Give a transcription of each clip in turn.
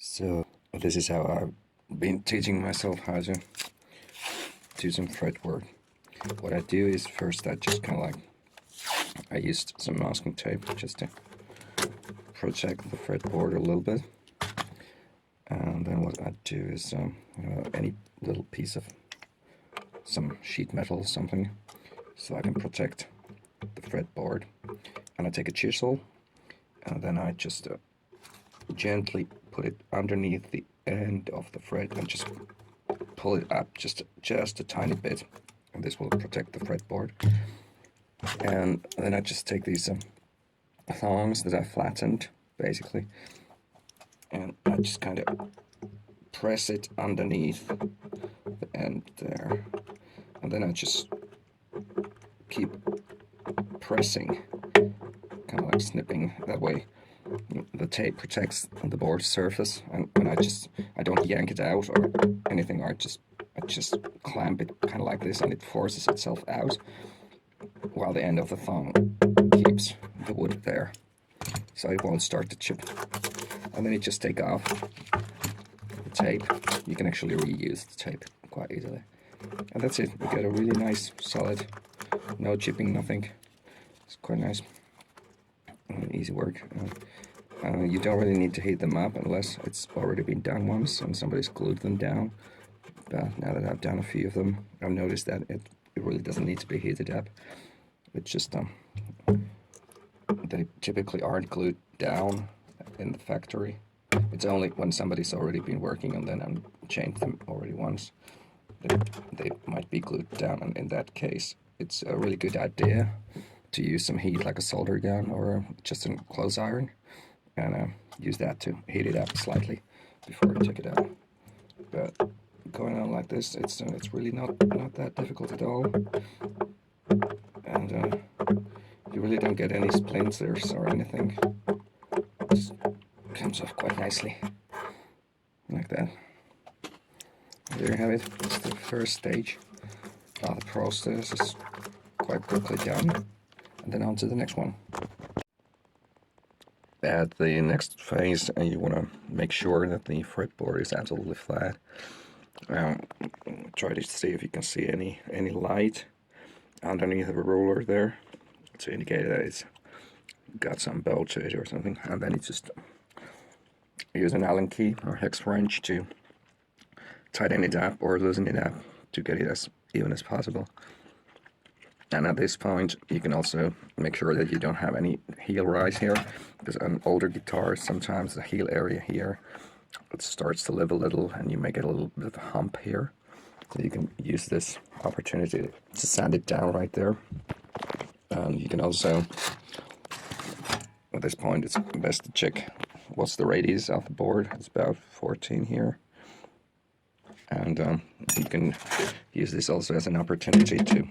So this is how I've been teaching myself how to do some fretboard. What I do is first I just kind of like, I used some masking tape just to protect the fretboard a little bit. And then what I do is any little piece of some sheet metal or something, so I can protect the fretboard. And I take a chisel and then I just gently put it underneath the end of the fret and just pull it up just a tiny bit, and this will protect the fretboard. And then I just take these thongs that I flattened basically, and I just kind of press it underneath the end there, and then I just keep pressing, kind of like snipping. That way the tape protects the board surface, and I don't yank it out or anything. I just clamp it kind of like this, and it forces itself out while the end of the thong keeps the wood there, so it won't start to chip. And then you just take off the tape. You can actually reuse the tape quite easily, and that's it. You get a really nice solid, no chipping, nothing. It's quite nice. Easy work. You don't really need to heat them up unless it's already been done once and somebody's glued them down. But now that I've done a few of them, I've noticed that it really doesn't need to be heated up. It's just they typically aren't glued down in the factory. It's only when somebody's already been working and then I've changed them already once that they might be glued down, and in that case it's a really good idea to use some heat, like a solder gun or just a clothes iron, and use that to heat it up slightly before you take it out. But going on like this, it's really not that difficult at all, and you really don't get any splinters or anything. It just comes off quite nicely, like that. There you have it. It's the first stage of the process. It's quite quickly done. And then on to the next one. At the next phase, you want to make sure that the fretboard is absolutely flat. Try to see if you can see any light underneath the ruler there to indicate that it's got some bow to it or something. And then you just use an Allen key or hex wrench to tighten it up or loosen it up to get it as even as possible. And at this point, you can also make sure that you don't have any heel rise here, because on older guitars, sometimes the heel area here, it starts to live a little, and you may get a little bit of a hump here. So you can use this opportunity to sand it down right there. And you can also, at this point, it's best to check what's the radius of the board. It's about 14 here. And you can use this also as an opportunity to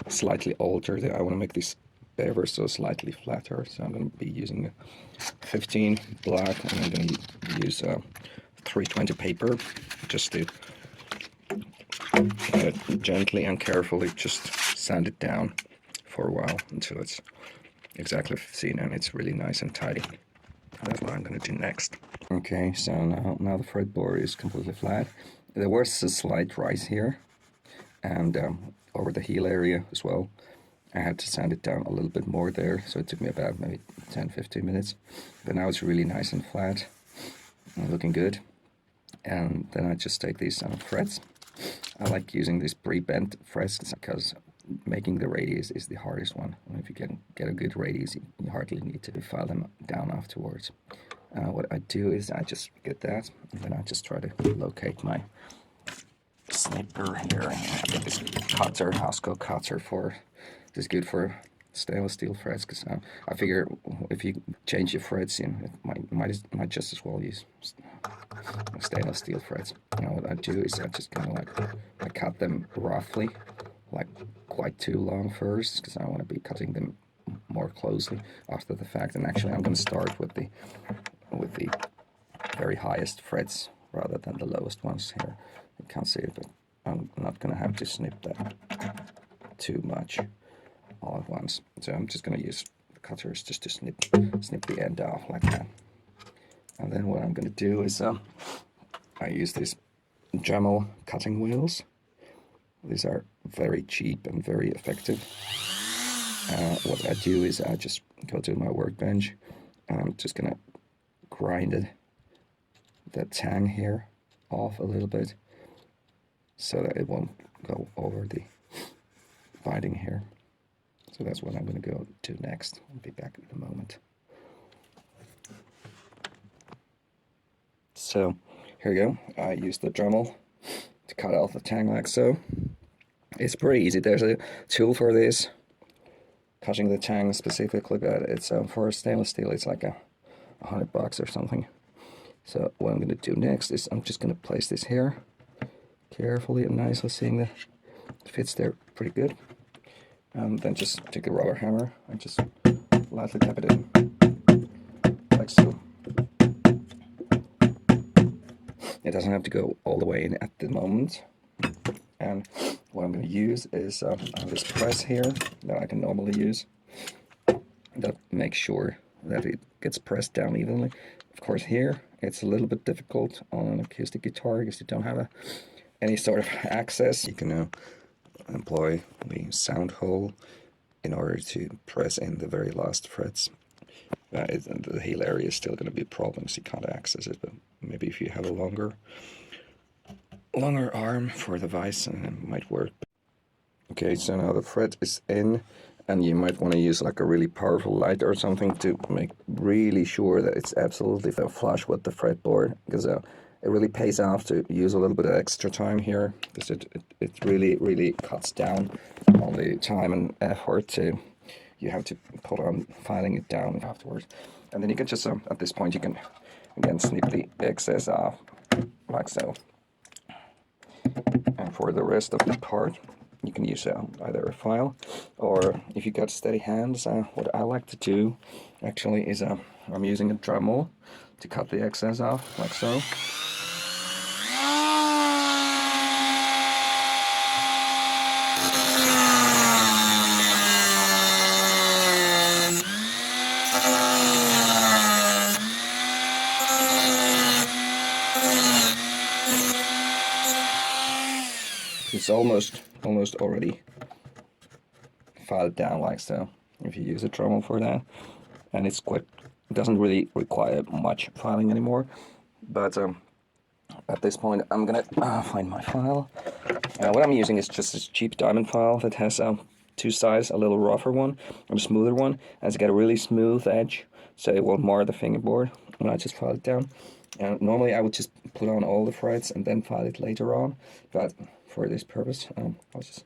slightly alter. I want to make this ever so slightly flatter, so I'm going to be using 15 black, and I'm going to use 320 paper just to gently and carefully just sand it down for a while until it's exactly 15 and it's really nice and tidy. That's what I'm going to do next. Okay, so now the fretboard is completely flat. There was a slight rise here, and over the heel area as well. I had to sand it down a little bit more there, so it took me about maybe 10-15 minutes. But now it's really nice and flat and looking good. And then I just take these frets. I like using these pre-bent frets because making the radius is the hardest one. And if you can get a good radius, you hardly need to file them down afterwards. What I do is I just get that, and then I just try to locate my snipper here. I get this cutter, Hasco cutter this is good for stainless steel frets, because I figure if you change your frets, it might just as well use stainless steel frets. Now what I do is I just kind of like, I cut them roughly, like quite too long first, because I want to be cutting them more closely after the fact. And actually I'm going to start with the very highest frets rather than the lowest ones here. You can't see it, but I'm not going to have to snip that too much all at once. So I'm just going to use the cutters just to snip the end off like that. And then what I'm going to do is I use these Dremel cutting wheels. These are very cheap and very effective. What I do is I just go to my workbench. I'm just going to grind the tang here off a little bit so that it won't go over the binding here. So that's what I'm going to go to next. I'll be back in a moment. So here we go. I use the Dremel to cut off the tang like so. It's pretty easy. There's a tool for this, cutting the tang specifically, but it's for stainless steel. It's like $100 or something. So what I'm going to do next is I'm just going to place this here carefully and nicely, seeing that it fits there pretty good. Then just take a rubber hammer and just lightly tap it in, like so. It doesn't have to go all the way in at the moment. And what I'm going to use is I have this press here that I can normally use that makes sure that it gets pressed down evenly. Of course, here it's a little bit difficult on an acoustic guitar because you don't have any sort of access. You can employ the sound hole in order to press in the very last frets. The heel area is still going to be a problem, so you can't access it, but maybe if you have a longer arm for the vise, it might work. Okay, so now the fret is in, and you might want to use like a really powerful light or something to make really sure that it's absolutely flush with the fretboard, because it really pays off to use a little bit of extra time here, because it really cuts down on the time and effort you have to put on filing it down afterwards. And then you can just at this point you can again snip the excess off like so. And for the rest of the part you can use either a file, or if you got steady hands, what I like to do actually is I'm using a Dremel to cut the excess off like so. It's almost already filed down like so, if you use a Dremel for that, and it doesn't really require much filing anymore. But at this point I'm gonna find my file. What I'm using is just this cheap diamond file that has two sides, a little rougher one and a smoother one, and it's got a really smooth edge so it won't mar the fingerboard when I just file it down. And normally I would just put on all the frets and then file it later on, but for this purpose I'll just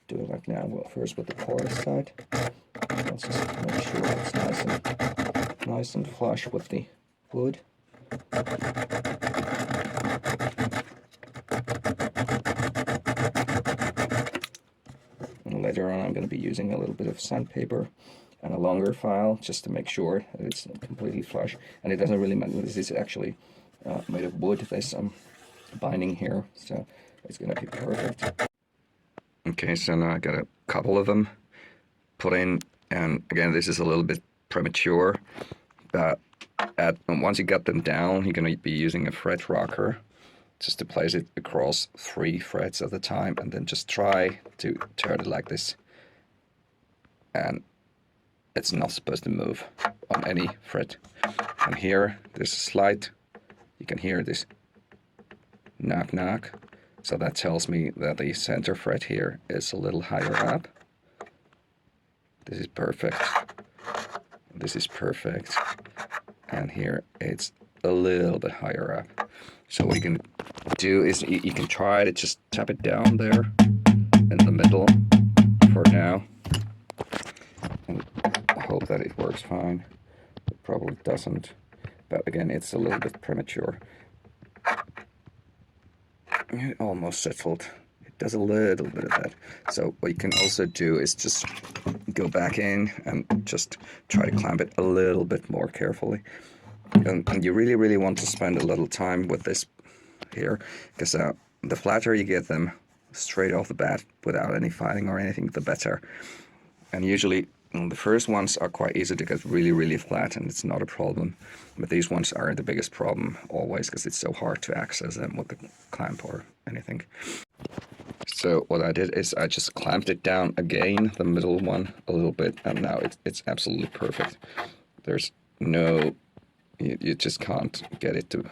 do it like now. Well, first with the chorus side, I'll just make sure it's nice and flush with the wood. And later on I'm going to be using a little bit of sandpaper and a longer file just to make sure that it's completely flush. And it doesn't really matter, this is actually made of wood, there's binding here, so it's going to be perfect. Okay, so now I got a couple of them put in, and again this is a little bit premature, but once you got them down you're going to be using a fret rocker just to place it across 3 frets at a time, and then just try to turn it like this, and it's not supposed to move on any fret. And here there's a slight, you can hear this knock knock, so that tells me that the center fret here is a little higher up. This is perfect. This is perfect. And here it's a little bit higher up. So what you can do is you can try to just tap it down there in the middle for now. And I hope that it works fine. It probably doesn't. But again, it's a little bit premature. It almost settled. It does a little bit of that. So what you can also do is just go back in and just try to clamp it a little bit more carefully. And you really want to spend a little time with this here, because the flatter you get them straight off the bat without any filing or anything, the better. And usually And the first ones are quite easy to get really flat, and it's not a problem. But these ones are the biggest problem always, because it's so hard to access them with the clamp or anything. So what I did is I just clamped it down again, the middle one, a little bit, and now it's absolutely perfect. There's no, you just can't get it to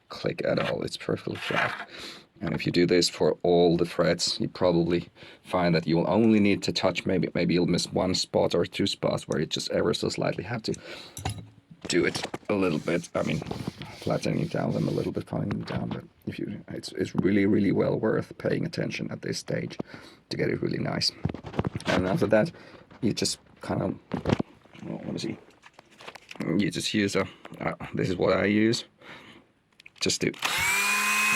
click at all. It's perfectly flat. And if you do this for all the frets, you probably find that you will only need to touch, maybe you'll miss one spot or two spots where you just ever so slightly have to do it a little bit. I mean, flattening down them a little bit, filing them down, but if you, it's really well worth paying attention at this stage to get it really nice. And after that, you just kind of, well, let me see. You just use this is what I use, just to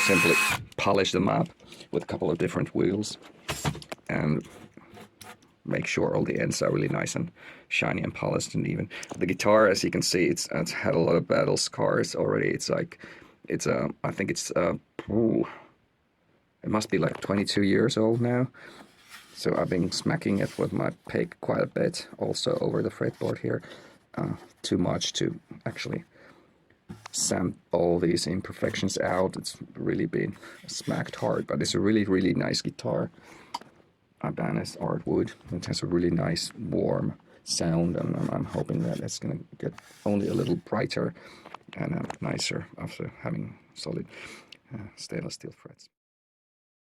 simply polish them up with a couple of different wheels and make sure all the ends are really nice and shiny and polished and even. The guitar, as you can see, it's had a lot of battle scars already. It's like, I think it's, it must be like 22 years old now. So I've been smacking it with my pick quite a bit, also over the fretboard here. Too much to actually sand all these imperfections out. It's really been smacked hard, but it's a really nice guitar. Ibanez art wood. It has a really nice warm sound, and I'm hoping that it's gonna get only a little brighter and nicer after having solid stainless steel frets.